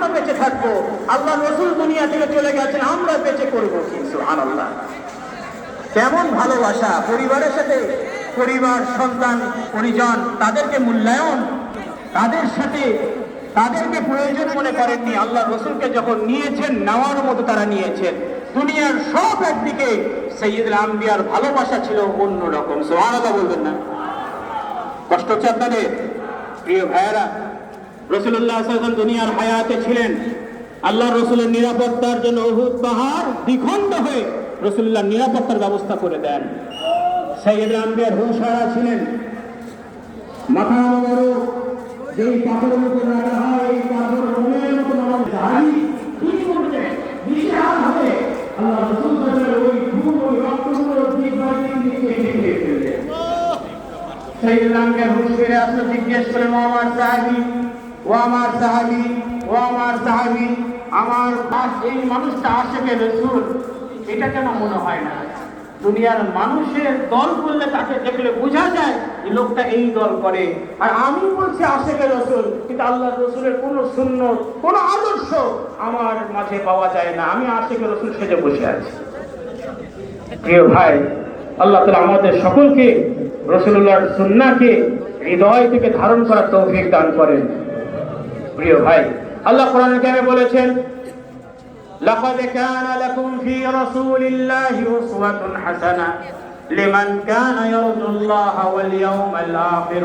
আমরা বেঁচে থাকবো, আল্লাহ রসুল দুনিয়া থেকে চলে গেছেন, আমরা বেঁচে করবো কি? সুবহানাল্লাহ। কেমন ভালোবাসা! পরিবারের সাথে, পরিবার, সন্তান, পরিজন, তাদেরকে মূল্যায়ন, তাদের সাথে তাদেরকে প্রয়োজন মনে করেননি। আল্লাহ রসুলকে যখন নিয়েছেন, নেওয়ার মতো তারা নিয়েছেন। দুনিয়ার সব একদিকে, সাইয়্যিদুল আম্বিয়ার ভালোবাসা ছিল অন্যরকম। সুবহানাল্লাহ বলবেন না? কষ্ট হচ্ছে আপনাদের? প্রিয় ভাইয়েরা, রাসূলুল্লাহ সাল্লাল্লাহু আলাইহি ওয়াসাল্লাম দুনিয়ার হায়াতে ছিলেন। আল্লাহ রসুলের নিরাপত্তার জন্য উহুদ পাহাড় দ্বিখণ্ড হয়ে রাসূলুল্লাহ নিরাপত্তার ব্যবস্থা করে দেন। সাইয়্যিদুল আম্বিয়ার হুঁশিয়ার ছিলেন, মাথা মোবারক যেই পাথরের উপর রাখা হয়, এই পাথর রোমের মতো নরম, জানি কি করবে, বিশাল হবে। আল্লাহ রাসূল সাল্লাল্লাহু আলাইহি ওয়াসাল্লাম ওই ধূল ওই রক্তগুলো দিক বাই দিক খেয়ে ফেললেন। সাইয়্যিদুল আম্বিয়ার হুঁশিয়ারে আসলে জিজ্ঞেস করেন, ও আমার সাহাবী, ও আমার সাহাবী, ও আমার সাহাবী, আমার এই মানুষটা আশিকে রাসূল, এটা কেন মনে হয় না? দুনিয়ার মানুষের দল করলে তাকে দেখলে বোঝা যায় এই লোকটা এই দল করে, আর আমি বলছি আশিকে রাসূল, কিন্তু আল্লাহর রাসূলের কোনো সুন্নত, কোনো আদর্শ আমার মাঝে পাওয়া যায় না। আমি আশিকে রাসূল সেজে বসে আছি। প্রিয় ভাই, আল্লাহ তাআলা আমাদের সকলকে রাসূলুল্লাহর সুন্নাহকে হৃদয় থেকে ধারণ করার তৌফিক দান করেন। প্রিয় ভাই, আল্লাহ কোরআনে কারিমে বলেছেন, লাকাদ কানা লাকুম ফি রাসূলিল্লাহি উসওয়াতুন হাসানাহ লিমান কানা ইয়ারজুল্লাহা ওয়াল ইয়াউমাল আখির।